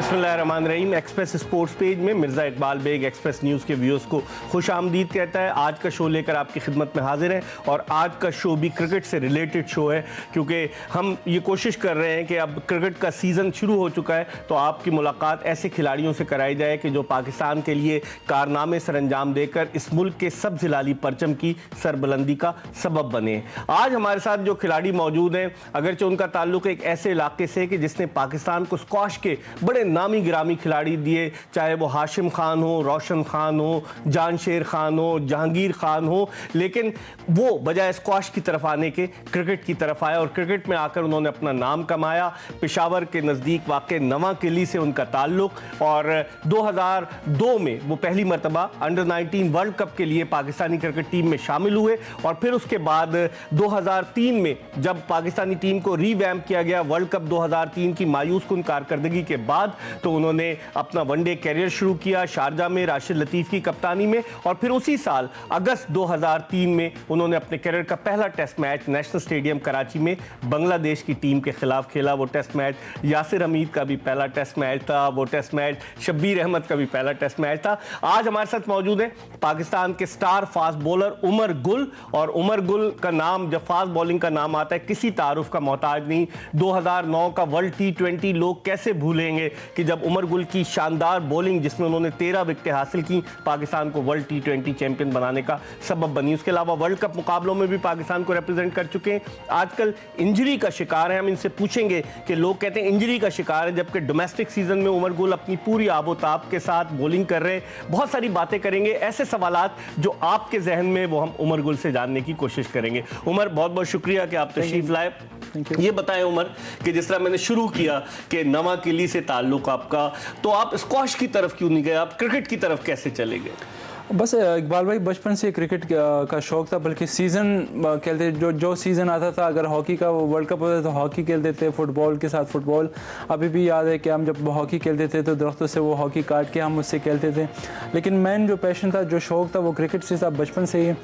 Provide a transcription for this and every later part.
बिस्मिल्लाहिर्रहमानिर्रहीम। Express sports page में Mirza Iqbal Baig Express news के व्यूअर्स को खुश आमदीद कहता है। आज का शो लेकर आपकी खिदमत में हाजिर है और आज का शो भी क्रिकेट से रिलेटेड शो है, क्योंकि हम ये कोशिश कर रहे हैं कि अब क्रिकेट का सीज़न शुरू हो चुका है तो आपकी मुलाकात ऐसे खिलाड़ियों से कराई जाए कि जो पाकिस्तान के लिए कारनामे सर अंजाम देकर इस मुल्क के सब जिलाली परचम की सरबुलंदी का सबब बने। आज हमारे साथ जो खिलाड़ी मौजूद हैं, अगरचे उनका ताल्लुक एक ऐसे इलाके से कि जिसने पाकिस्तान को स्क्वाश के बड़े नामी गिरामी खिलाड़ी दिए, चाहे वो हाशिम खान हो, रोशन खान हो, जानशेर खान हो, जहांगीर खान हो, लेकिन वो बजाय स्क्वाश की तरफ आने के क्रिकेट की तरफ आए और क्रिकेट में आकर उन्होंने अपना नाम कमाया। पेशावर के नज़दीक वाक़ नवा किली से उनका ताल्लुक और 2002 में वो पहली मरतबा अंडर 19 वर्ल्ड कप के लिए पाकिस्तानी क्रिकेट टीम में शामिल हुए और फिर उसके बाद 2003 में जब पाकिस्तानी टीम को रीवैम्प किया गया वर्ल्ड कप 2003 की मायूस कुन कारकर्दगी के बाद, तो उन्होंने अपना वनडे कैरियर शुरू किया शारजा में राशिद लतीफ़ की कप्तानी में और फिर उसी साल अगस्त 2003 में उन्होंने अपने कैरियर का पहला test match national stadium Karachi में बांग्लादेश की टीम के खिलाफ खेला। वो टेस्ट मैच यासिर हमीद का भी पहला टेस्ट मैच था, वो टेस्ट मैच शब्बीर अहमद का भी पहला टेस्ट मैच था। आज हमारे साथ मौजूद है पाकिस्तान के star fast bowler Umar Gul, और उमर गुल का नाम जब फास्ट बॉलिंग का नाम आता है किसी तारुफ का मोहताज नहीं। 2009 का वर्ल्ड T20 लोग कैसे भूलेंगे कि जब उमर गुल की शानदार बॉलिंग जिसमें उन्होंने 13 विकेटें हासिल की पाकिस्तान को वर्ल्ड T20 चैंपियन बनाने का सबब बनी। उसके अलावा वर्ल्ड कप मुकाबलों में भी पाकिस्तान को रिप्रेजेंट कर चुके हैं। आजकल इंजरी का शिकार है, हम इनसे पूछेंगे कि लोग कहते हैं इंजरी का शिकार है, जबकि डोमेस्टिक सीजन में उमर गुल अपनी पूरी आबोताब के साथ बॉलिंग कर रहे हैं। बहुत सारी बातें करेंगे, ऐसे सवालात जो आपके जहन में वो हम उमर गुल से जानने की कोशिश करेंगे। उमर, बहुत बहुत शुक्रिया कि आप तशरीफ लाए। ये बताएं उमर कि जिस तरह मैंने शुरू किया कि नवा किली से ताल्लुक आपका, तो आप स्क्वाश की तरफ क्यों नहीं गए, आप क्रिकेट की तरफ कैसे चले गए? बस इकबाल भाई बचपन से क्रिकेट का शौक़ था, बल्कि सीज़न खेलते जो सीज़न आता था, अगर हॉकी का वर्ल्ड कप होता तो हॉकी खेलते थे, फुटबॉल के साथ फुटबॉल। अभी भी याद है कि हम जब हॉकी खेलते थे तो दरख्तों से वो हॉकी काट के हम उससे खेलते थे। लेकिन मेन जो पैशन था, जो शौक़ था, वो क्रिकेट से था बचपन से ही।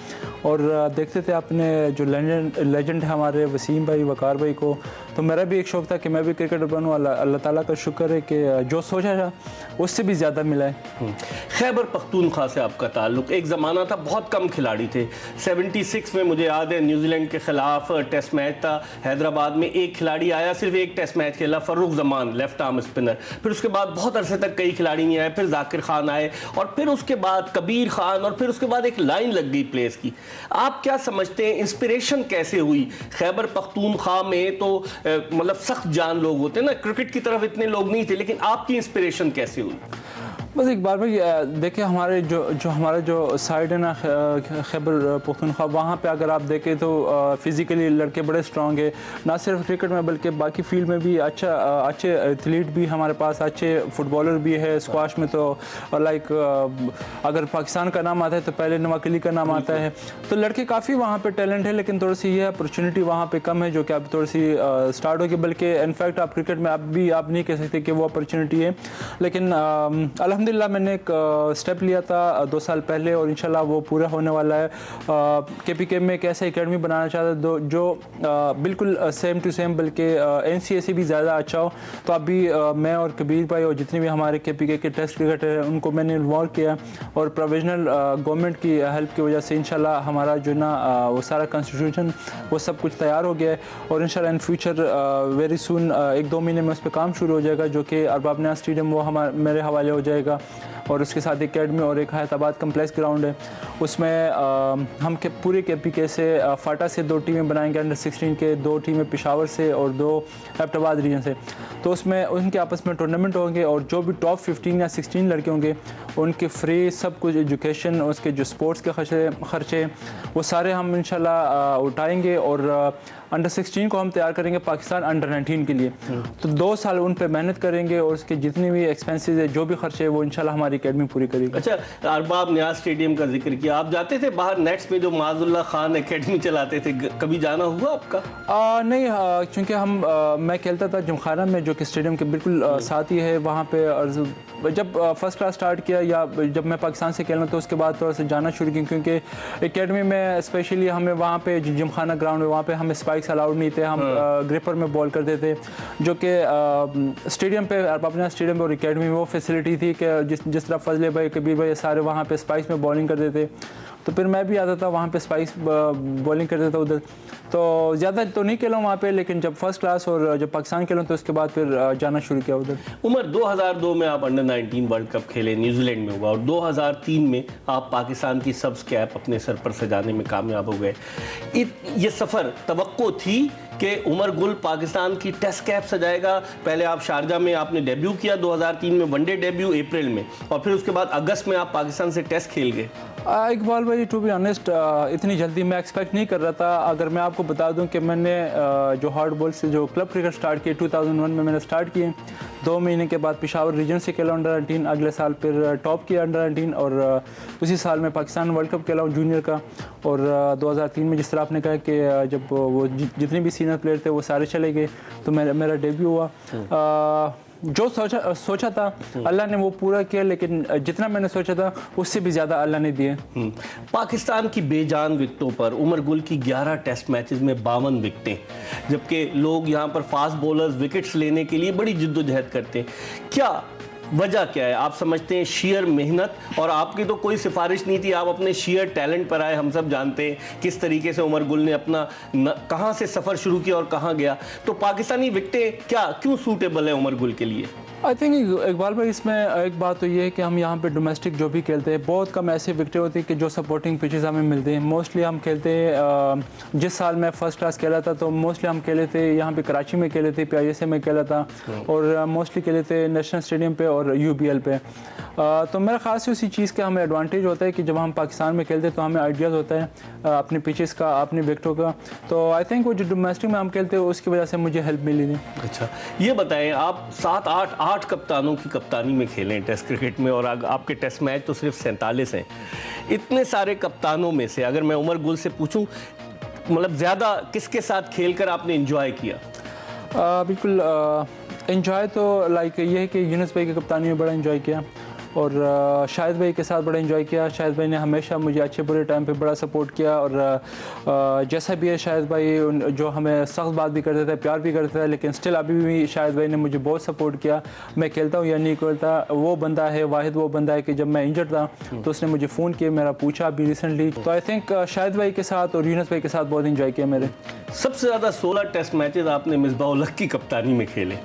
और देखते थे अपने जो लेजेंड है हमारे वसीम भाई, वकार भाई को, तो मेरा भी एक शौक़ था कि मैं भी क्रिकेटर बनूँ। अल्लाह ताला का शुक्र है कि जो सोचा था उससे भी ज़्यादा मिला है। खैबर पख्तूनख्वा से आपका ताल्लुक, एक ज़माना था बहुत कम खिलाड़ी थे। 76 में मुझे याद है न्यूजीलैंड के खिलाफ टेस्ट मैच था हैदराबाद में, एक खिलाड़ी आया, सिर्फ एक टेस्ट मैच खेला, Farrukh Zaman left arm spinner. फिर उसके बाद बहुत अरसे तक कई खिलाड़ी नहीं आए, फिर जाकिर खान आए और फिर उसके बाद कबीर खान और फिर उसके बाद एक लाइन लग गई प्लेस की। आप क्या समझते हैं, इंस्पिरेशन कैसे हुई? खैबर पख्तूनख्वा में तो मतलब सख्त जान लोग होते हैं ना, क्रिकेट की तरफ इतने लोग नहीं थे, लेकिन आपकी इंस्पिरेशन कैसे हुई? बस एक बार भाई देखिए, हमारे हमारा जो साइड है ना खैबर पख्तूनख्वा, वहाँ पे अगर आप देखें तो फिज़िकली लड़के बड़े स्ट्रॉन्ग है, ना सिर्फ क्रिकेट में बल्कि बाकी फील्ड में भी अच्छे एथलीट भी हमारे पास, अच्छे फुटबॉलर भी है। स्क्वाश में तो लाइक अगर पाकिस्तान का नाम आता है तो पहले नवाकिली का नाम आता है। तो लड़के काफ़ी वहाँ पे टैलेंट है, लेकिन थोड़ी सी ये अपॉर्चुनिटी वहाँ पे कम है जो कि अब थोड़ी सी स्टार्ट होगी। बल्कि इनफैक्ट आप क्रिकेट में अब भी आप नहीं कह सकते कि वो अपॉर्चुनिटी है। लेकिन अल्हम्दुलिल्लाह मैंने एक स्टेप लिया था 2 साल पहले और इंशाल्लाह वो पूरा होने वाला है। KPK में एक ऐसा एकेडमी बनाना चाहता था जो बिल्कुल सेम टू सेम, बल्कि NCA से भी ज़्यादा अच्छा हो। तो अभी मैं और कबीर भाई और जितने भी हमारे KPK के टेस्ट क्रिकेटर हैं उनको मैंने इन्वॉल्व किया और प्रोविजनल गवर्नमेंट की हेल्प की वजह से इंशाल्लाह हमारा जो ना वो सारा कॉन्स्टिट्यूशन वो सब कुछ तैयार हो गया है और इंशाल्लाह इन फ्यूचर वेरी सून 1-2 महीने में उस पर काम शुरू हो जाएगा, जो कि अरबाब नियाज़ स्टेडियम वो मेरे हवाले हो जाएगा। और उसके साथ एकेडमी और एक हैदराबाद कम्प्लेक्स ग्राउंड है, उसमें हम पूरे KPK से फाटा से 2 टीमें बनाएंगे, अंडर 16 के 2 टीमें पेशावर से और 2 एबटाबाद रीजन से। तो उसमें उनके आपस में टूर्नामेंट होंगे और जो भी टॉप 15 या 16 लड़के होंगे उनके फ्री सब कुछ एजुकेशन, उसके जो स्पोर्ट्स के खर्चे वो सारे हम इंशाल्लाह उठाएंगे और अंडर 16 को हम तैयार करेंगे पाकिस्तान अंडर 19 के लिए। तो 2 साल उन पे मेहनत करेंगे और उसके जितने भी एक्सपेंसेस है, जो भी खर्चे है, वो इंशाल्लाह हमारी एकेडमी पूरी करेगी। अच्छा, अरबाब नियाज़ स्टेडियम का जिक्र किया, किया? आप जाते थे बाहर नेट्स में, जो माजुल्लाह खान एकेडमी चलाते थे, कभी जाना हुआ आपका? नहीं, क्योंकि मैं खेलता था जिमखाना में, जो कि स्टेडियम के बिल्कुल साथ ही है वहाँ पे। और जब फर्स्ट क्लास स्टार्ट किया या जब मैं पाकिस्तान से खेलना, तो उसके बाद थोड़ा सा जाना शुरू किया, क्योंकि एकेडमी में स्पेशली हमें वहाँ पे जिमखाना ग्राउंड है, वहाँ पे हमें स्पाइक्स अलाउड नहीं थे। हम ग्रिपर में बॉल करते थे, जो कि स्टेडियम पे, अपने स्टेडियम पे और एकेडमी में वो फैसिलिटी थी कि जिस तरह फजले भाई, कबीर भाई, सारे वहाँ पे स्पाइक्स में बॉलिंग करते थे। तो फिर मैं भी आता था वहाँ पे, स्पाइक्स बॉलिंग करता था उधर। तो ज़्यादा तो नहीं खेला वहाँ पे, लेकिन जब फर्स्ट क्लास और जब पाकिस्तान खेला तो उसके बाद फिर जाना शुरू किया उधर। उमर, 2002 में आप अंडर 19 वर्ल्ड कप खेले, न्यूजीलैंड में हुआ, और 2003 में आप पाकिस्तान की सब्ज़ कैप अपने सर पर सजाने में कामयाब हो गए। ये सफ़र तवक्को थी कि उमर गुल पाकिस्तान की टेस्ट कैप सजाएगा? पहले आप शारजा में आपने डेब्यू किया 2003 में, वनडे डेब्यू अप्रैल में, और फिर उसके बाद अगस्त में आप पाकिस्तान से टेस्ट खेल गए। इकबाल भाई, टू बी ऑनेस्ट, इतनी जल्दी मैं एक्सपेक्ट नहीं कर रहा था। अगर मैं आपको बता दूं कि मैंने जो हार्ड बॉल से जो क्लब क्रिकेट स्टार्ट किए 2001 में मैंने स्टार्ट किए, 2 महीने के बाद पेशावर रीजन से खेला अंडर 19, अगले साल फिर टॉप किया अंडर 19, और उसी साल में पाकिस्तान वर्ल्ड कप खेला हूँ जूनियर का। और 2003 में जिस तरह आपने कहा कि जब वो जितने भी सीनियर प्लेयर थे वो सारे चले गए, तो मेरा डेब्यू हुआ। जो सोचा था अल्लाह ने वो पूरा किया, लेकिन जितना मैंने सोचा था उससे भी ज़्यादा अल्लाह ने दिए। पाकिस्तान की बेजान विकेटों पर उमर गुल की 11 टेस्ट मैचेस में 52 विकेटें, जबकि लोग यहाँ पर फास्ट बॉलर्स विकेट्स लेने के लिए बड़ी जिद्दोजहद करते हैं। क्या वजह क्या है? आप समझते हैं शेयर मेहनत, और आपकी तो कोई सिफारिश नहीं थी, आप अपने शेयर टैलेंट पर आए। हम सब जानते हैं किस तरीके से उमर गुल ने अपना कहाँ से सफ़र शुरू किया और कहाँ गया। तो पाकिस्तानी विकेटें क्यों सूटेबल है उमर गुल के लिए? आई थिंक इकबाल भाई, इसमें एक बात तो ये है कि हम यहाँ पे डोमेस्टिक जो भी खेलते हैं, बहुत कम ऐसे विकेटें होती हैं कि जो सपोर्टिंग पिचेस हमें मिलते हैं। मोस्टली हम खेलते हैं, जिस साल मैं फर्स्ट क्लास खेला था तो मोस्टली हम खेले थे यहाँ पे कराची में खेले थे, PISA में खेला था, और मोस्टली खेले थे नेशनल स्टेडियम पे और UBL पे। तो मेरे ख़ास से उसी चीज़ का हमें एडवांटेज होता है कि जब हम पाकिस्तान में खेलते हैं तो हमें आइडियाज़ होता है अपने पिचेस का, अपने विकेटों का। तो आई थिंक वो जो डोमेस्टिक में हम खेलते हैं उसकी वजह से मुझे हेल्प मिली थी। अच्छा, ये बताएं, आप 7-8 कप्तानों की कप्तानी में खेले हैं टेस्ट क्रिकेट में, और आपके टेस्ट मैच तो सिर्फ 47 हैं। इतने सारे कप्तानों में से अगर मैं उमर गुल से पूछूं, मतलब ज़्यादा किसके साथ खेलकर आपने एंजॉय किया? बिल्कुल एंजॉय तो लाइक ये है कि यूनुस भाई की कप्तानी में बड़ा एंजॉय किया, और शाहिद भाई के साथ बड़ा एंजॉय किया। शाहिद भाई ने हमेशा मुझे अच्छे बुरे टाइम पे बड़ा सपोर्ट किया, और जैसा भी है शाहिद भाई जो हमें सख्त बात भी करते थे, प्यार भी करते थे, लेकिन स्टिल अभी भी शाहिद भाई ने मुझे बहुत सपोर्ट किया। मैं खेलता हूँ या नहीं खेलता, वो बंदा है वाहिद, वो बंदा है कि जब मैं इंजर्ड था तो उसने मुझे फ़ोन किया, मेरा पूछा अभी रिसेंटली। तो आई थिंक शाहिद भाई के साथ और यूनुस भाई के साथ बहुत एंजॉय किया मेरे। सबसे ज़्यादा 16 टेस्ट मैचेस आपने मिसबाह-उल-हक की कप्तानी में खेले,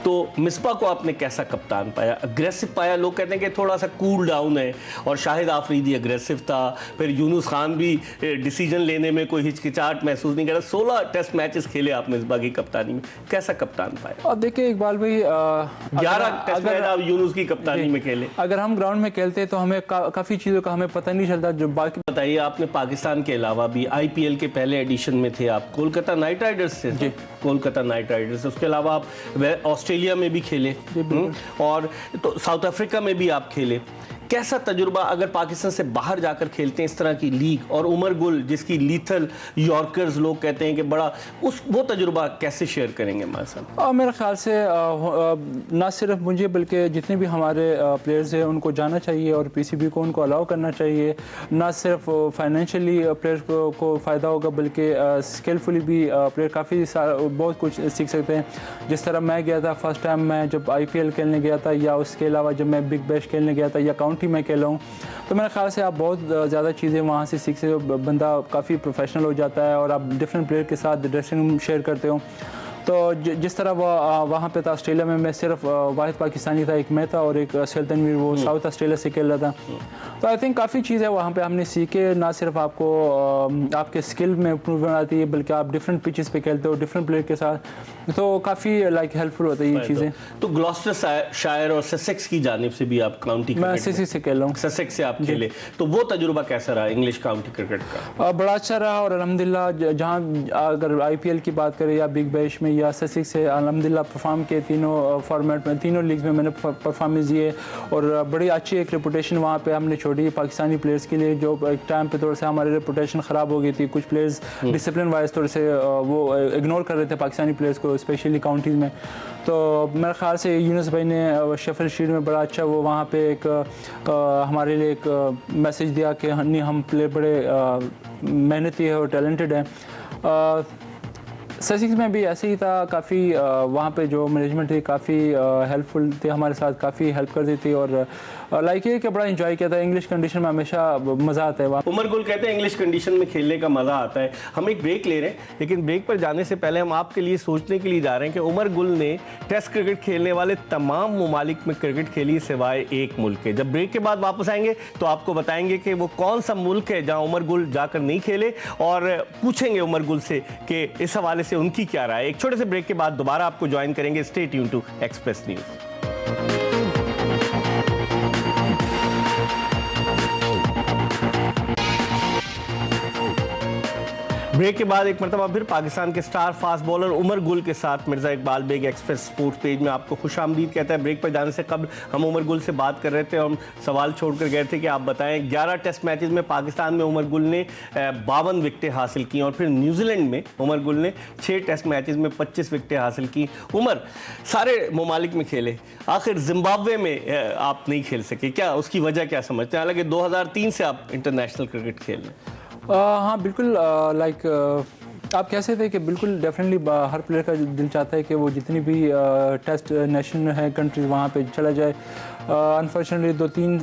तो मिसबा को आपने कैसा कप्तान पाया? अग्रेसिव पाया? लोग कहते हैं कि थोड़ा सा कूल डाउन है, और शाहिद आफरीदी अग्रेसिव था, फिर यूनुस खान भी डिसीजन लेने में कोई हिचकिचाहट महसूस नहीं कर रहा। 16 टेस्ट मैचेस खेले आप मिसबा की कप्तानी में, कैसा कप्तान पाया? और देखिए इकबाल भाई, 11 टेस्ट मैच आप यूनुस की कप्तानी में खेले। अगर हम ग्राउंड में खेलते तो हमें काफ़ी चीज़ों का हमें पता नहीं चलता जो बाकी। बताइए, आपने पाकिस्तान के अलावा भी IPL के पहले एडिशन में थे आप, कोलकाता नाइट राइडर्स से, कोलकाता नाइट राइडर्स, उसके अलावा आप ऑस्ट्रेलिया में भी खेले, और तो साउथ अफ्रीका में भी आप खेले। कैसा तजुर्बा अगर पाकिस्तान से बाहर जाकर खेलते हैं इस तरह की लीग, और उमर गुल जिसकी लीथल यॉर्कर्स लोग कहते हैं कि बड़ा, वो तजुर्बा कैसे शेयर करेंगे हमारे साथ? मेरे ख्याल से ना सिर्फ मुझे बल्कि जितने भी हमारे प्लेयर्स हैं उनको जाना चाहिए, और PCB को उनको अलाउ करना चाहिए। ना सिर्फ फाइनेंशियली प्लेयर्स को फ़ायदा होगा, बल्कि स्किलफुली भी प्लेयर काफ़ी बहुत कुछ सीख सकते हैं। जिस तरह मैं गया था फर्स्ट टाइम, मैं जब IPL खेलने गया था, या उसके अलावा जब मैं बिग बैश खेलने गया था या काउंटी में खेला हूँ, तो मेरे ख्याल से आप बहुत ज़्यादा चीज़ें वहाँ से सीख सकते हो। बंदा काफ़ी प्रोफेशनल हो जाता है, और आप डिफरेंट प्लेयर के साथ ड्रेसिंग रूम शेयर करते हो। तो जिस तरह वहाँ पे था ऑस्ट्रेलिया में, मैं सिर्फ वाहिद पाकिस्तानी था, एक मैं था और एक सैल तनवीर, वो साउथ ऑस्ट्रेलिया से खेल रहा था। तो आई थिंक काफ़ी चीज़ है वहाँ पे हमने सीखे। ना सिर्फ आपको आपके स्किल में इम्प्रूवमेंट आती है, बल्कि आप डिफरेंट पिचेस पे खेलते हो डिफरेंट प्लेयर के साथ, तो काफ़ी लाइक हेल्पफुल होता है ये चीज़ें। तो ग्लॉस्टर शायर और ससेक्स की जानिब से भी आप काउंटी मैं ससेक्स से खेल रहा हूँ। ससेक्स से आप खेले, तो वो तजुर्बा कैसा रहा इंग्लिश काउंटी क्रिकेट का? बड़ा अच्छा रहा, और अल्हम्दुलिल्लाह जहाँ अगर IPL की बात करें या बिग बैश में में या ससेक्स से अल्हम्दुलिल्लाह परफॉर्म किए, तीनों फॉर्मेट में, तीनों लीग्स में मैंने परफॉर्मेंस दिए और बड़ी अच्छी एक रेपुटेशन वहाँ पे हमने छोड़ी पाकिस्तानी प्लेयर्स के लिए। जो एक टाइम पे थोड़ा सा हमारी रेपुटेशन ख़राब हो गई थी, कुछ प्लेयर्स डिसिप्लिन वाइज थोड़े से वो इग्नोर कर रहे थे पाकिस्तानी प्लेयर्स को, स्पेशली काउंटीज़ में। तो मेरे ख्याल से यूनुस भाई ने शेफिल्ड शील्ड में बड़ा अच्छा वो वहाँ पे एक हमारे लिए एक मैसेज दिया कि नहीं, हम प्लेयर बड़े मेहनती है और टैलेंटेड है। ससेक्स में भी ऐसे ही था, काफ़ी वहाँ पे जो मैनेजमेंट थी काफ़ी हेल्पफुल थी हमारे साथ, काफ़ी हेल्प करती थी और लाइक ये कि बड़ा एंजॉय किया था। इंग्लिश कंडीशन में हमेशा मज़ा आता है वहाँ। उमर गुल कहते हैं इंग्लिश कंडीशन में खेलने का मज़ा आता है। हम एक ब्रेक ले रहे हैं, लेकिन ब्रेक पर जाने से पहले हम आपके लिए सोचने के लिए जा रहे हैं कि उमर गुल ने टेस्ट क्रिकेट खेलने वाले तमाम ममालिक में क्रिकेट खेली सिवाय एक मुल्क के। जब ब्रेक के बाद वापस आएंगे तो आपको बताएंगे कि वो कौन सा मुल्क है जहाँ उमर गुल जाकर नहीं खेले, और पूछेंगे उमर गुल से कि इस हवाले से उनकी क्या राय है। एक छोटे से ब्रेक के बाद दोबारा आपको ज्वाइन करेंगे। Stay tune to Express news. Break के बाद एक मरतबा फिर पाकिस्तान के star fast bowler Umar Gul के साथ Mirza Iqbal Baig Express sports page में आपको खुशामदीद कहता है। ब्रेक पर जाने से कबल हम उमर गुल से बात कर रहे थे और हम सवाल छोड़कर गए थे कि आप बताएं 11 टेस्ट मैचेस में पाकिस्तान में उमर गुल ने 52 विकेटें हासिल की और फिर न्यूजीलैंड में उमर गुल ने 6 टेस्ट मैचेस में 25 विकेटें हासिल की। उमर सारे ममालिक में खेले, आखिर जिम्बाब्वे में आप नहीं खेल सके, क्या उसकी वजह क्या समझते हैं? हालांकि 2003 से आप इंटरनेशनल क्रिकेट खेल रहे हैं। हाँ बिल्कुल, लाइक आप कह सकते हैं कि बिल्कुल डेफिनेटली हर प्लेयर का दिल चाहता है कि वो जितनी भी टेस्ट नेशन है कंट्रीज वहाँ पे चला जाए। अनफॉर्चुनेटली 2-3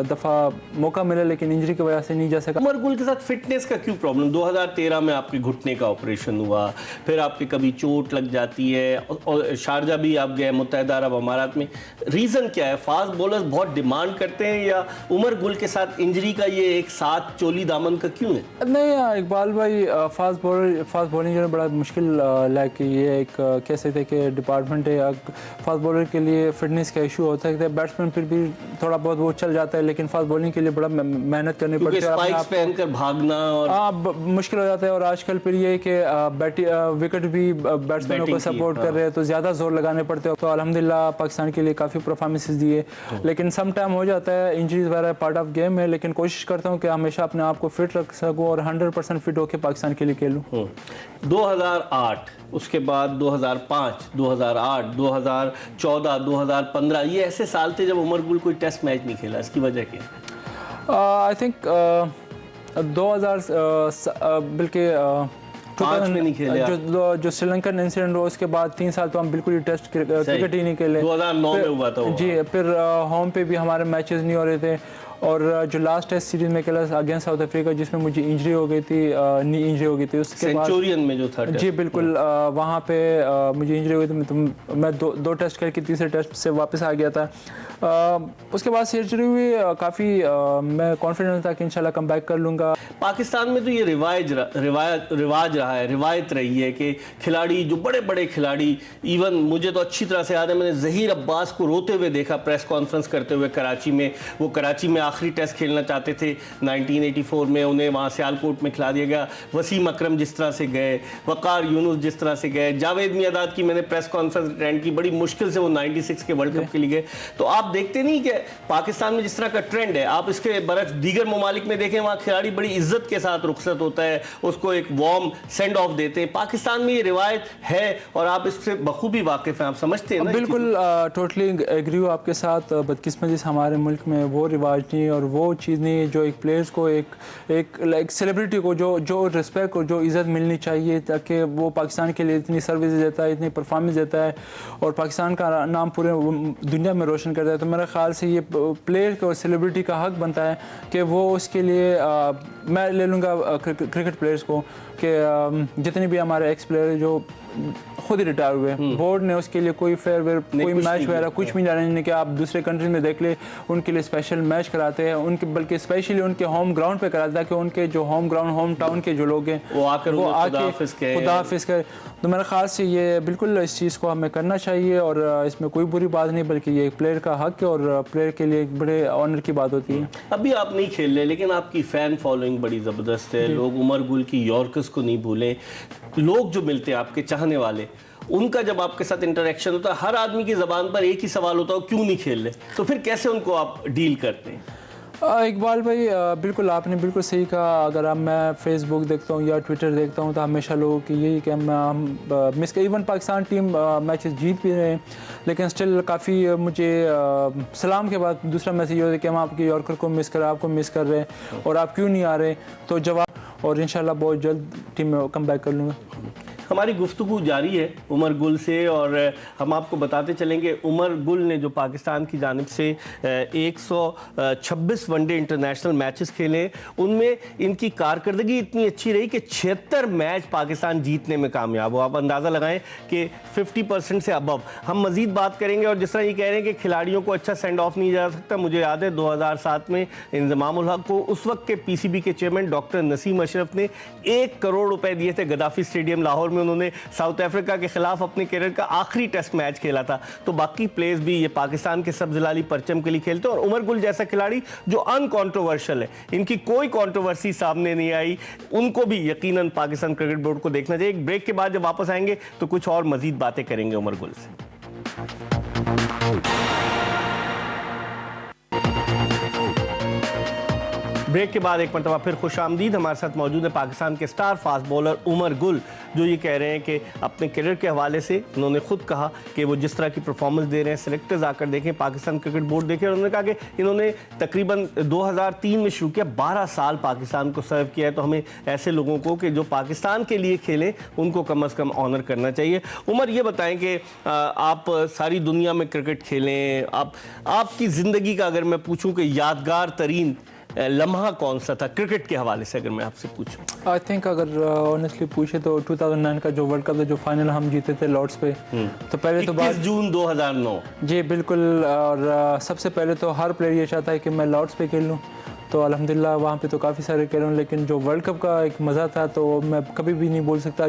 दफ़ा मौका मिला लेकिन इंजरी की वजह से नहीं जा सका। उमर गुल के साथ फिटनेस का क्यों प्रॉब्लम? 2013 में आपके घुटने का ऑपरेशन हुआ, फिर आपके कभी चोट लग जाती है और शारजा भी आप गए मुत्तहिदा अरब अमारात में। रीज़न क्या है? फास्ट बॉलर्स बहुत डिमांड करते हैं या उमर गुल के साथ इंजरी का ये एक साथ चोली दामन का क्यों है? नहीं इकबाल भाई, फास्ट बॉलिंग जो है बड़ा मुश्किल, लाइक ये एक कह सकते हैं कि डिपार्टमेंट है। फास्ट बॉलर के लिए फिटनेस का इशू होता है। बैट्समैन फिर भी थोड़ा बहुत वो चल जाता है, लेकिन फास्ट बॉलिंग के लिए बड़ा मेहनत करनी पड़ती है, स्पाइक्स पहनकर भागना और मुश्किल हो जाता है। और आजकल फिर ये कि विकेट भी बैट्समैनों को सपोर्ट कर रहे हैं तो ज़्यादा जोर लगाने पड़ते हैं। तो अल्हम्दुलिल्लाह पाकिस्तान के लिए काफ़ी परफॉर्मेंसेस दिए, लेकिन सम टाइम हो जाता है, इंजरीज वगैरह पार्ट ऑफ गेम है। लेकिन कोशिश करता हूँ कि हमेशा अपने आप को फिट रख सकूँ और 100% फिट होकर पाकिस्तान के लिए खेलूँ। 2008, उसके बाद 2005, 2008, 2014, 2015 ये ऐसे साल थे जब उमर गुल कोई टेस्ट मैच नहीं खेला। इसकी वजह क्या है? आई थिंक 2000 बल्कि 5 में नहीं खेले। जो श्रीलंकन इंसिडेंट हुआ उसके बाद 3 साल तो हम बिल्कुल ही टेस्ट क्रिकेट ही नहीं खेले। 2009 में हुआ था जी, फिर होम पे भी हमारे मैचेस नहीं हो रहे थे। और जो लास्ट टेस्ट सीरीज में खेला अगेंस्ट साउथ अफ्रीका जिसमें मुझे इंजरी हो गई थी, नी इंजरी हो गई थी, उसके बाद सेंचुरियन में जो था जी बिल्कुल वहाँ पे मुझे इंजरी हुई थी। तो मैं दो टेस्ट करके तीसरे टेस्ट से वापस आ गया था। उसके बाद सर्जरी हुई, काफ़ी मैं कॉन्फिडेंस था कि इंशाल्लाह कम बैक कर लूँगा। पाकिस्तान में तो ये रिवाज रहा है, रिवायत रही है कि खिलाड़ी जो बड़े बड़े खिलाड़ी, इवन मुझे तो अच्छी तरह से याद है, मैंने ज़हीर अब्बास को रोते हुए देखा प्रेस कॉन्फ्रेंस करते हुए कराची में। वो कराची में आखिरी टेस्ट खेलना चाहते थे 1984 में, उन्हें वहाँ सियालकोट में खिला दिया गया। वसीम अकरम जिस तरह से गए, वकार यूनुस जिस तरह से गए, जावेद मियादाद की मैंने प्रेस कॉन्फ्रेंस अटेंड की, बड़ी मुश्किल से वो 96 के वर्ल्ड कप के लिए गए। तो आप देखते नहीं कि पाकिस्तान में जिस तरह का ट्रेंड है, आप इसके बरक्स दीगर ममालिक में देखें, वहाँ खिलाड़ी बड़ी इज्जत के साथ रुखसत होता है, उसको एक वार्म सेंड ऑफ देते हैं। पाकिस्तान में ये रिवायत है और आप इससे बखूबी वाकिफ हैं, आप समझते हैं ना? बिल्कुल टोटली एग्री हूँ आपके साथ। बदकिस्मती से हमारे मुल्क में वो रिवाज नहीं और वो चीज़ नहीं है जो एक प्लेयर्स को एक लाइक सेलिब्रिटी को जो रिस्पेक्ट और जो इज़्ज़त मिलनी चाहिए, ताकि वो पाकिस्तान के लिए इतनी सर्विस देता है, इतनी परफॉर्मेंस देता है और पाकिस्तान का नाम पूरे दुनिया में रोशन करता है। तो मेरे ख्याल से ये प्लेयर को सेलिब्रिटी का हक बनता है कि वो उसके लिए मैं ले लूँगा क्रिकेट प्लेयर्स को कि जितने भी हमारे एक्स प्लेयर जो खुद ही रिटायर हुए, बोर्ड ने उसके लिए कोई फेयरवेल कोई मैच वगैरह कुछ भी नहीं कि आप दूसरे कंट्रीज में देख ले, उनके लिए स्पेशल मैच कराते हैं, उनके बल्कि स्पेशली उनके होम ग्राउंड पे कराते हैं कि उनके जो होम ग्राउंड होम टाउन के जो लोग हैं वो आके खुदा हाफिज़ करें। तो मेरे ख्याल से ये बिल्कुल इस चीज़ को हमें करना चाहिए और इसमें कोई बुरी बात नहीं, बल्कि ये एक प्लेयर का हक है और प्लेयर के लिए एक बड़े ऑनर की बात होती है। अभी आप नहीं खेल रहे लेकिन आपकी फ़ैन फॉलोइंग बड़ी ज़बरदस्त है, लोग उमर गुल की यॉर्कर्स को नहीं भूलें। लोग जो मिलते हैं आपके चाहने वाले, उनका जब आपके साथ इंटरेक्शन होता है, हर आदमी की ज़बान पर एक ही सवाल होता है, क्यों नहीं खेल रहे? तो फिर कैसे उनको आप डील करते हैं? इकबाल भाई, बिल्कुल आपने बिल्कुल सही कहा। अगर अब मैं फेसबुक देखता हूँ या ट्विटर देखता हूँ तो हमेशा लोगों की यही कि हम miss, even Pakistan team matches जीत भी रहे हैं, लेकिन स्टिल काफ़ी मुझे सलाम के बाद दूसरा मैसेज ये होता है कि हम आपके यॉर्कर को मिस कर रहे हैं, आपको मिस कर रहे हैं और आप क्यों नहीं आ रहे। तो जवाब, और इंशाल्लाह बहुत जल्द टीम में कम बैक कर लूँगा। हमारी गुफ्तगू जारी है उमर गुल से, और हम आपको बताते चलेंगे उमर गुल ने जो पाकिस्तान की जानिब से 126 वनडे इंटरनेशनल मैचेस खेले, उनमें इनकी कारकर्दगी इतनी अच्छी रही कि 76 मैच पाकिस्तान जीतने में कामयाब हो। आप अंदाज़ा लगाएं कि 50% से अबव। हम मज़ीद बात करेंगे, और जिस तरह ये कह रहे हैं कि खिलाड़ियों को अच्छा सेंड ऑफ नहीं जा सकता, मुझे याद है 2007 में इंज़माम उल हक को उस वक्त के PCB के चेयरमैन डॉक्टर नसीम अशरफ ने 1 करोड़ रुपए दिए थे। गद्दाफी स्टेडियम लाहौर में उन्होंने साउथ अफ्रीका के खिलाफ अपने करियर का आखिरी टेस्ट मैच खेला था। तो बाकी प्लेयर्स भी ये पाकिस्तान के सब्ज़लाली परचम के लिए खेलते हैं, और उमर गुल जैसा खिलाड़ी जो अनकॉन्ट्रोवर्शियल है, इनकी कोई कंट्रोवर्सी सामने नहीं आई, उनको भी यकीनन पाकिस्तान क्रिकेट बोर्ड को देखना चाहिए। एक ब्रेक के बाद जब वापस आएंगे तो कुछ और मजीद बातें करेंगे उमर गुल से। ब्रेक के बाद एक मरतबा फिर खुश आमदीद। हमारे साथ मौजूद है पाकिस्तान के star fast bowler Umar Gul, जो ये कह रहे हैं कि अपने करियर के हवाले से उन्होंने खुद कहा कि वो जिस तरह की परफॉर्मेंस दे रहे हैं, सेलेक्टर्स आकर देखें, पाकिस्तान क्रिकेट बोर्ड देखें, और उन्होंने कहा कि इन्होंने तकरीबन 2003 में शुरू किया, 12 साल पाकिस्तान को सर्व किया है, तो हमें ऐसे लोगों को कि जो पाकिस्तान के लिए खेलें उनको कम अज़ कम ऑनर करना चाहिए। उमर, ये बताएं कि आप सारी दुनिया में क्रिकेट खेलें, आपकी ज़िंदगी का अगर मैं पूछूँ कि यादगार तरीन लम्हा कौन सा था क्रिकेट के हवाले से, अगर मैं आपसे पूछूं? आई थिंक अगर ऑनेस्टली पूछे तो 2009 का जो वर्ल्ड कप था, जो फाइनल हम जीते थे लॉर्ड्स पे, तो पहले तो 21 जून 2009। जी बिल्कुल। और सबसे पहले तो हर प्लेयर ये चाहता है कि मैं लॉर्ड्स पे खेल लूँ, तो अल्हम्दुलिल्लाह वहाँ पे तो काफ़ी सारे खेल हूँ, लेकिन जो वर्ल्ड कप का एक मज़ा था तो मैं कभी भी नहीं भूल सकता।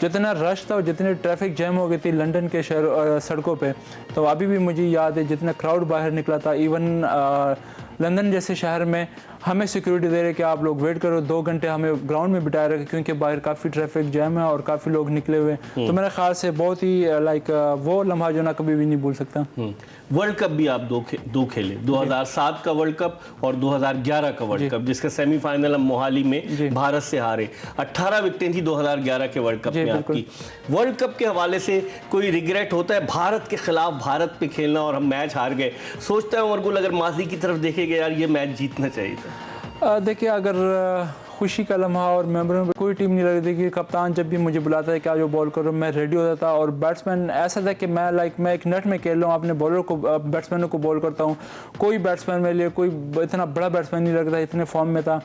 जितना रश था और जितने ट्रैफिक जैम हो गई थी लंदन के शहर सड़कों पे, तो अभी भी मुझे याद है जितना क्राउड बाहर निकला था। इवन लंदन जैसे शहर में हमें सिक्योरिटी दे रहे कि आप लोग वेट करो, 2 घंटे हमें ग्राउंड में बिठाए रखे क्योंकि बाहर काफ़ी ट्रैफिक जैम है और काफ़ी लोग निकले हुए। तो मेरे ख्याल से बहुत ही वो लम्हा जो ना कभी भी नहीं भूल सकता। वर्ल्ड कप भी आप दो खेले, 2007 का वर्ल्ड कप और 2011 का वर्ल्ड कप, जिसका सेमीफाइनल हम मोहाली में भारत से हारे। 18 विकेटें थी 2011 के वर्ल्ड कप में आपकी। वर्ल्ड कप के हवाले से कोई रिग्रेट होता है भारत के खिलाफ, भारत पे खेलना और हम मैच हार गए? सोचता है उमर गुल अगर माजी की तरफ देखेंगे, यार ये मैच जीतना चाहिए था? देखिए, अगर खुशी का लम्हा और मेमोरेबल कोई टीम नहीं लग रही थी कि कप्तान जब भी मुझे बुलाता है कि आज वो बॉल करो, मैं रेडी होता था। और बैट्समैन ऐसा था कि मैं एक नेट में खेल रहा हूँ, अपने बॉलर को, बैट्समैनों को बॉल करता हूँ। कोई बैट्समैन मेरे लिए कोई इतना बड़ा बैट्समैन नहीं लगता, इतने फॉर्म में था।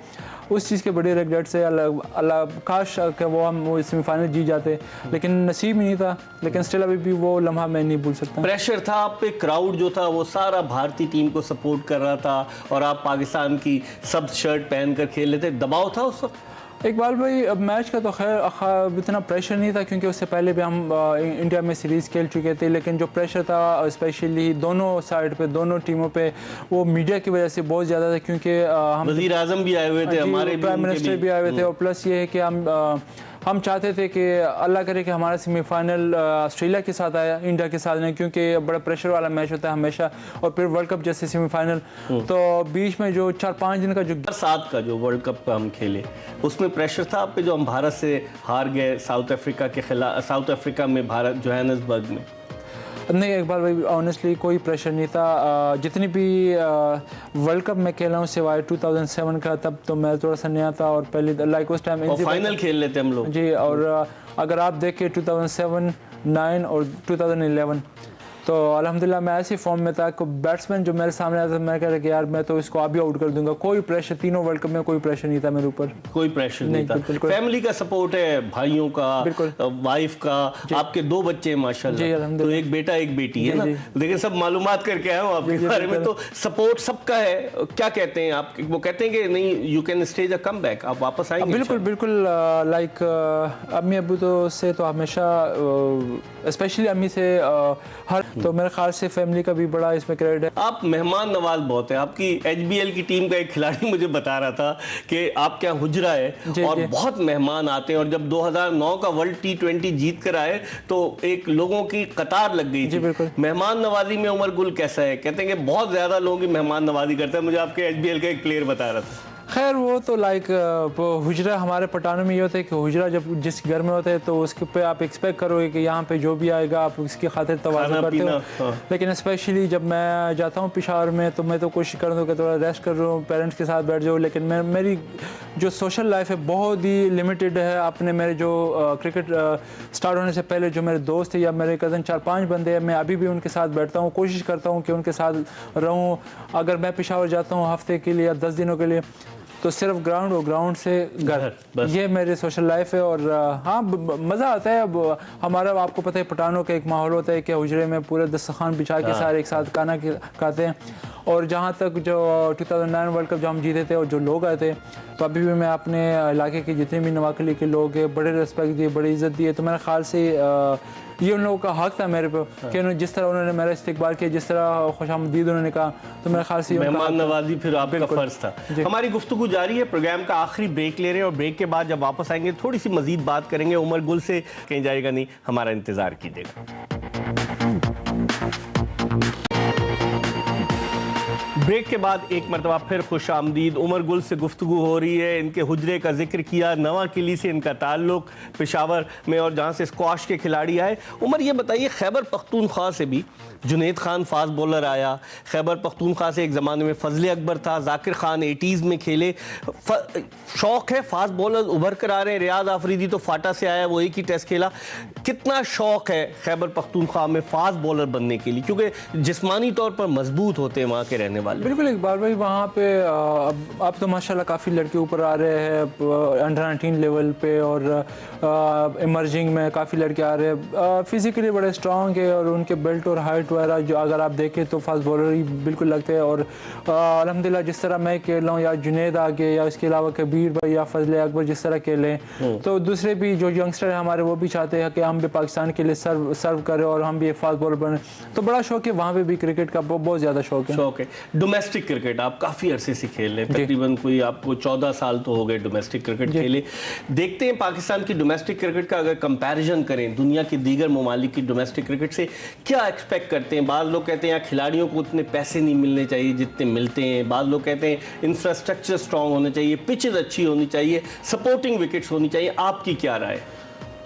उस चीज़ के बड़े रिग्रेट से अल्लाह काश कि वो सेमीफाइनल जीत जाते, लेकिन नसीब ही नहीं था। लेकिन स्टिल अभी भी वो लम्हा मैं नहीं भूल सकता। प्रेशर था आप पे, क्राउड जो था वो सारा भारतीय टीम को सपोर्ट कर रहा था और आप पाकिस्तान की सब शर्ट पहन कर खेल रहे थे, दबाव था उस वक्त? इकबाल भाई, अब मैच का तो खैर इतना प्रेशर नहीं था क्योंकि उससे पहले भी हम इंडिया में सीरीज़ खेल चुके थे। लेकिन जो प्रेशर था स्पेशली दोनों साइड पे, दोनों टीमों पे, वो मीडिया की वजह से बहुत ज़्यादा था क्योंकि हम वज़ीर आज़म भी आए हुए थे, हमारे प्राइम मिनिस्टर भी आए हुए थे। और प्लस ये है कि हम चाहते थे कि अल्लाह करे कि हमारा सेमीफाइनल ऑस्ट्रेलिया के साथ आया, इंडिया के साथ नहीं, क्योंकि बड़ा प्रेशर वाला मैच होता है हमेशा। और फिर वर्ल्ड कप जैसे सेमीफाइनल, तो बीच में जो 4-5 दिन का जो 7 का जो वर्ल्ड कप हम खेले, उसमें प्रेशर था आप पे जो हम भारत से हार गए साउथ अफ्रीका के खिलाफ, साउथ अफ्रीका में, भारत जोहान्सबर्ग में? नहीं इकबाल भाई, ऑनेस्टली कोई प्रेशर नहीं था। जितनी भी वर्ल्ड कप में खेला हूँ सिवाय 2007 का, तब तो मैं थोड़ा सा नया था और पहले उस टाइम फाइनल खेल लेते हम लोग जी। और अगर आप देखें 2007, 9 और 2011, तो अल्हम्दुलिल्लाह मैं ऐसी फॉर्म में था कि बैट्समैन जो मेरे सामने आया था, मैं कह रहा कि यार मैं तो इसको अभी आउट कर दूंगा। कोई प्रेशर, तीनों वर्ल्ड कप में कोई प्रेशर नहीं था मेरे ऊपर। कोई प्रेशर नहीं था। फैमिली का सपोर्ट है, भाइयों का, वाइफ का, आपके 2 बच्चे हैं माशाल्लाह, तो एक बेटा एक बेटी है ना। लेकिन सब मालूमात करके आया हूँ आपके बारे में, तो सपोर्ट सबका है। क्या कहते हैं आप? वो कहते हैं कि नहीं, you can stage a comeback, आप वापस आएंगे? बिल्कुल बिल्कुल। लाइक अम्मी अबू तो से तो हमेशा, स्पेशली अम्मी से हर तो मेरे ख्याल से फैमिली का भी बड़ा इसमें क्रेडिट है। आप मेहमान नवाज बहुत है। आपकी एचबीएल की टीम का एक खिलाड़ी मुझे बता रहा था कि आप क्या हुजरा है और बहुत मेहमान आते हैं, और जब 2009 का वर्ल्ड T20 जीत कर आए तो एक लोगों की कतार लग गई थी। मेहमान नवाजी में उमर गुल कैसा है? कहते हैं कि बहुत ज्यादा लोगों की मेहमान नवाजी करता है। मुझे आपके एचबीएल का एक प्लेयर बता रहा था। खैर वो तो लाइक हुजरा हमारे पठानों में ये होता है कि हुजरा जब जिस घर में होता है तो उसके पे आप एक्सपेक्ट करोगे कि यहाँ पे जो भी आएगा आप उसकी खातिर तवाज़ुन करते हो। हाँ। लेकिन स्पेशली जब मैं जाता हूँ पेशावर में तो मैं तो कोशिश करता हूँ कि थोड़ा रेस्ट कर रहा हूँ, पेरेंट्स के साथ बैठ जाऊँ। लेकिन मेरी जो सोशल लाइफ है बहुत ही लिमिटेड है। अपने मेरे जो क्रिकेट स्टार्ट होने से पहले जो मेरे दोस्त थे या मेरे कज़न 4-5 बंदे हैं, मैं अभी भी उनके साथ बैठता हूँ, कोशिश करता हूँ कि उनके साथ रहूँ। अगर मैं पेशावर जाता हूँ हफ्ते के लिए या 10 दिनों के लिए तो सिर्फ ग्राउंड और ग्राउंड से घर, ये मेरी सोशल लाइफ है। और हाँ मज़ा आता है। अब हमारा आपको पता है पठानों का एक माहौल होता है कि हुजरे में पूरे दस्तरखान बिछा के सारे एक साथ खाना खाते हैं। और जहाँ तक जो 2009 वर्ल्ड कप जो हम जीते थे और जो लोग आए थे, तो अभी भी मैं अपने इलाके के जितने भी नवाकली के लोग हैं बड़े रिस्पेक्ट दिए, बड़ी इज़्ज़त दी है। तो मेरे ख्याल से ये उन लोगों का हक था मेरे पे कि जिस तरह उन्होंने मेरा इस्तकबाल किया, जिस तरह खुशामदीद उन्होंने कहा, तो मेरे ख्याल से मेहमान नवाजी फिर आपका फर्ज था। हमारी गुफ्तगू जारी है, प्रोग्राम का आखिरी ब्रेक ले रहे हैं और ब्रेक के बाद जब वापस आएंगे थोड़ी सी मजीद बात करेंगे। उमर गुल से कहीं जाएगा नहीं, हमारा इंतजार कीजिएगा। ब्रेक के बाद एक मरतबा फिर खुश आमदीद। उमर गुल से गुफ्तगू हो रही है। इनके हुजरे का जिक्र किया, नवा किली से इनका ताल्लुक पेशावर में और जहाँ से स्क्वाश के खिलाड़ी आए। उमर ये बताइए, खैबर पख्तूनख्वा से भी जुनैद खान फास्ट बॉलर आया, खैबर पख्तूनख्वा से एक ज़माने में फजले अकबर था, जाकिर खान 80s में खेले। शौक़ है, फास्ट बॉलर उभर कर आ रहे हैं। रियाज आफरीदी तो फाटा से आया, वो एक ही टेस्ट खेला। कितना शौक़ है खैबर पख्तूनख्वा में फास्ट बॉलर बनने के लिए, क्योंकि जिस्मानी तौर पर मजबूत होते हैं वहाँ के रहने वाले? बिल्कुल इकबाल भाई, वहाँ पे अब तो माशाल्लाह काफ़ी लड़के ऊपर आ रहे हैं अंडर 19 लेवल पे, और इमर्जिंग में काफ़ी लड़के आ रहे हैं। फिज़िकली बड़े स्ट्रॉन्ग है और उनके बेल्ट और हाइट वगैरह जो अगर आप देखें तो फास्ट बॉलर ही बिल्कुल लगते हैं। और अल्हम्दुलिल्लाह जिस तरह मैं खेल रहा हूँ या जुनैद आगे या इसके अलावा कबीर भाई या फजले अकबर जिस तरह खेलें, तो दूसरे भी जो यंगस्टर हैं हमारे वो भी चाहते हैं कि हम भी पाकिस्तान के लिए सर्व करें और हम भी एक फास्ट बॉलर बने। तो बड़ा शौक है वहाँ पे भी क्रिकेट का, बहुत ज़्यादा शौक है। डोमेस्टिक क्रिकेट आप काफ़ी अरसे से खेल रहे हैं, तकरीबन कोई आपको 14 साल तो हो गए डोमेस्टिक क्रिकेट खेले। देखते हैं पाकिस्तान की डोमेस्टिक क्रिकेट का अगर कंपैरिजन करें दुनिया के दीगर ममालिक की डोमेस्टिक क्रिकेट से, क्या एक्सपेक्ट करते हैं? बाज़ लोग कहते हैं यहाँ खिलाड़ियों को उतने पैसे नहीं मिलने चाहिए जितने मिलते हैं। बाज़ लोग कहते हैं इंफ्रास्ट्रक्चर स्ट्रॉन्ग होने चाहिए, पिचेज अच्छी होनी चाहिए, सपोर्टिंग विकेट्स होनी चाहिए। आपकी क्या राय है?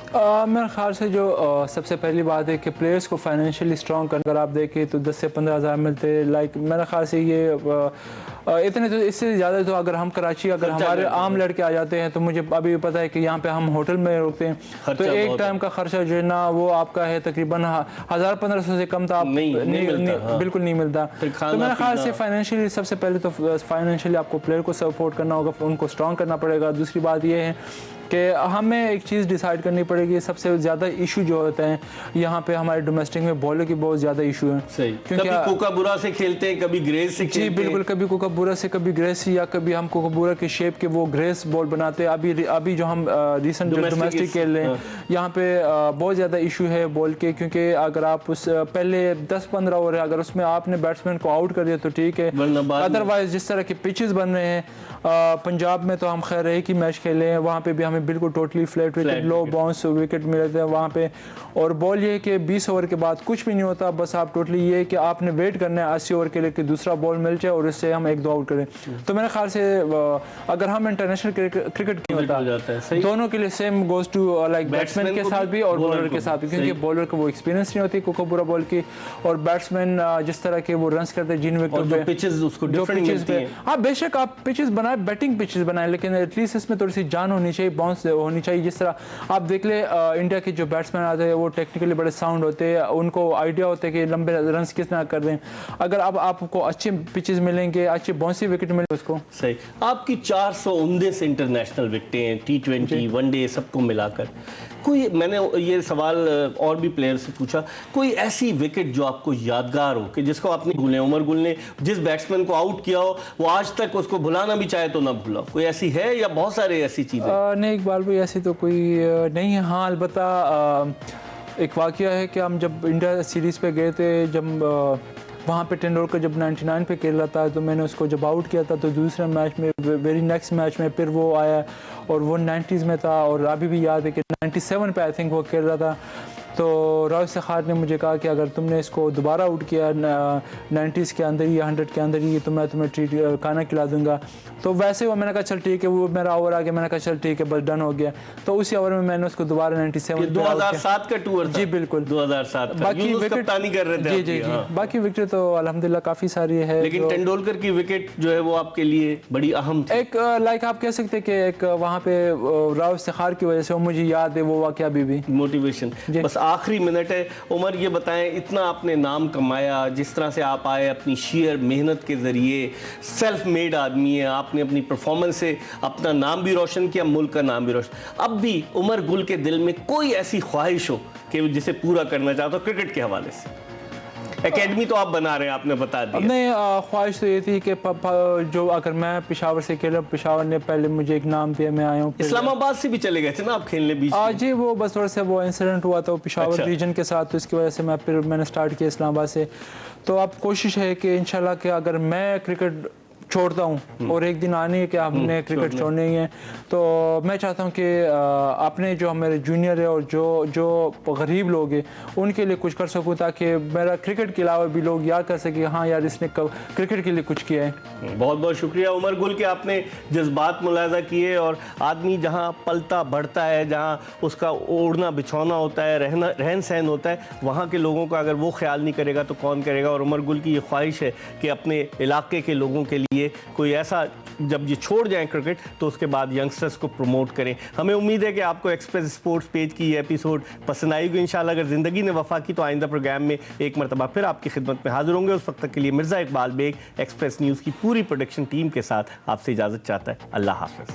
मेरे ख्याल से जो सबसे पहली बात है कि प्लेयर्स को फाइनेंशियली स्ट्रॉन्ग करना, अगर आप देखें तो 10 से 15 हज़ार मिलते हैं। लाइक मेरे ख्याल से ये इतने तो इससे ज़्यादा तो अगर हम कराची अगर हमारे आम लड़के आ जाते हैं तो मुझे अभी भी पता है कि यहाँ पे हम होटल में रुकते हैं तो एक टाइम का खर्चा जो है ना वो आपका है तकरीबन 1000-1500 से कम तो आप बिल्कुल नहीं मिलता। तो मेरे ख्याल से फाइनेंशियली सबसे पहले तो फाइनेंशियली आपको प्लेयर को सपोर्ट करना होगा, उनको स्ट्रॉन्ग करना पड़ेगा। दूसरी बात ये है कि हमें एक चीज़ डिसाइड करनी पड़ेगी। सबसे ज़्यादा इशू जो होते हैं यहाँ पे हमारे डोमेस्टिक में बॉलर की बहुत ज़्यादा इशू है। सही, क्योंकि कभी कोकाबुरा से खेलते हैं, कभी ग्रेस से खेलते हैं। बिल्कुल, कभी कोकाबुरा से, कभी ग्रेस, या कभी हम कोकाबुरा के शेप के वो ग्रेस बॉल बनाते हैं। अभी जो हम रिसेंट डोमेस्टिक खेल रहे हैं यहाँ पे बहुत ज़्यादा इशू है बॉल के, क्योंकि अगर आप उस पहले 10-15 ओवर है अगर उसमें आपने बैट्समैन को आउट कर दिया तो ठीक है, अदरवाइज जिस तरह के पिचेस बन रहे हैं पंजाब में तो हम खैर एक ही मैच खेले हैं, वहाँ पे भी हमें बिल्कुल टोटली फ्लैट विकेट, लो बाउंस विकेट मिले थे वहाँ पे। और बॉल ये है कि 20 ओवर के बाद कुछ भी नहीं होता, बस आप टोटली ये है कि आपने वेट करना है 80 ओवर के लिए कि दूसरा बॉल मिल जाए और इससे हम 1-2 आउट करें। तो मेरे ख्याल से अगर हम इंटरनेशनल क्रिकेट की होता है दोनों के लिए same goes to like batsman के साथ भी और बॉलर के साथ भी, क्योंकि बॉलर को वो एक्सपीरियंस नहीं होती कोकाबुरा बॉल की, और बैट्समैन जिस तरह के वो रन्स करते हैं जिन विकेट पे, हाँ बेशक आप पिचेस बनाए, बैटिंग पिचेस बनाए, लेकिन एटलीस्ट इसमें थोड़ी सी जान होनी चाहिए, बाउंस होनी चाहिए। जिस तरह आप देख ले इंडिया के जो बैट्समैन आते हैं वो टेक्निकली बड़े साउंड होते हैं, उनको आइडिया होता है कि लंबे रन्स किस तरह कर दें। अगर अब आपको अच्छे पिचेस मिलेंगे, अच्छे बाउंसी विकेट मिलेंगे उसको। सही, आपकी 419 इंटरनेशनल विकेटें हैं, T20 वनडे सबको मिलाकर। कोई, मैंने ये सवाल और भी प्लेयर से पूछा, कोई ऐसी विकेट जो आपको यादगार हो कि जिसको आप नहीं भूले? उमर गुल ने जिस बैट्समैन को आउट किया हो वो आज तक उसको भुलाना भी चाहे तो ना भूला, कोई ऐसी है या बहुत सारे ऐसी चीज़ें? नहीं इकबाल भाई ऐसी तो कोई नहीं है। हाँ अलबत्ता एक वाक़या है कि हम जब इंडिया सीरीज़ पे गए थे, जब वहाँ पे तेंदुलकर जब 99 पे खेल रहा था तो मैंने उसको जब आउट किया था, तो दूसरे मैच में वेरी नेक्स्ट मैच में फिर वो आया और वो 90s में था, और अभी भी याद है कि 97 पे आई थिंक वो खेल रहा था। तो राव सखार ने मुझे कहा कि अगर तुमने इसको दोबारा आउट किया 90s के अंदर ही, 100 के अंदर ही, तो मैं तुम्हें खाना खिला दूंगा। तो वैसे वो मैंने कहा चल ठीक है, वो मेरा ओवर आ गया, मैंने कहा चल ठीक है, बस डन हो गया। तो उसी ओवर में मैंने उसको दोबारा 97 2007 का टूर था। जी बिल्कुल 2007 का। बाकी यूनुस विकेट कप्तानी कर रहे थे जी आपकी, जी जी हाँ। बाकी विकेट तो अल्हम्दुलिल्लाह काफ़ी सारी है, लेकिन तेंदुलकर की विकेट जो है वो आपके लिए बड़ी अहम थी। एक लाइक आप कह सकते हैं कि एक वहाँ पे राव इफ्तिखार की वजह से वो मुझे याद है वो वाक़या अभी भी। मोटिवेशन। बस आखिरी मिनट है उमर, ये बताएं, इतना आपने नाम कमाया, जिस तरह से आप आए अपनी शेयर मेहनत के ज़रिए, सेल्फ मेड आदमी है, आपने अपनी परफॉर्मेंस से अपना नाम भी रोशन किया, मुल्क का नाम भी रोशन। अब भी उमर गुल के दिल में कोई ऐसी ख्वाहिश हो कि जिसे पूरा करना चाहता हो क्रिकेट के हवाले से? एकेडमी तो आप बना रहे हैं, आपने बता दिया। नहीं, ख्वाहिश तो ये थी कि जो अगर मैं पेशावर से खेला, पेशावर ने पहले मुझे एक नाम दिया, मैं आया हूँ। इस्लामाबाद से भी चले गए थे ना आप खेलने बीच में? जी, वो बस थोड़ा सा वो इंसिडेंट हुआ था पेशावर रीजन के साथ, तो इसकी वजह से मैंने स्टार्ट किया इस्लामाबाद से। तो अब कोशिश है कि इंशाल्लाह कि अगर मैं क्रिकेट छोड़ता हूँ और एक दिन आने है कि हमने क्रिकेट छोड़नी है, तो मैं चाहता हूँ कि अपने जो हमारे जूनियर है और जो गरीब लोग हैं उनके लिए कुछ कर सकूँ, ताकि मेरा क्रिकेट के अलावा भी लोग याद कर सके हाँ यार इसने क्रिकेट के लिए कुछ किया है। बहुत बहुत शुक्रिया उमर गुल के, आपने जज्बात मुलाजा किए। और आदमी जहाँ पलता बढ़ता है, जहाँ उसका ओढ़ना बिछौना होता है, रहन सहन होता है, वहाँ के लोगों का अगर वो ख्याल नहीं करेगा तो कौन करेगा। और उमर गुल की ये ख्वाहिश है कि अपने इलाके के लोगों के लिए कोई ऐसा, जब ये छोड़ जाएं क्रिकेट तो उसके बाद यंगस्टर्स को प्रमोट करें। हमें उम्मीद है कि आपको एक्सप्रेस स्पोर्ट्स पेज की ये एपिसोड पसंद आएगी। इंशाल्लाह अगर ज़िंदगी ने वफा की तो आइंदा प्रोग्राम में एक मरतबा फिर आपकी खिदमत में हाजिर होंगे। उस वक्त तक के लिए मिर्ज़ा इकबाल बेग एक्सप्रेस न्यूज़ की पूरी प्रोडक्शन टीम के साथ आपसे इजाज़त चाहता है। अल्लाह हाफ़िज़।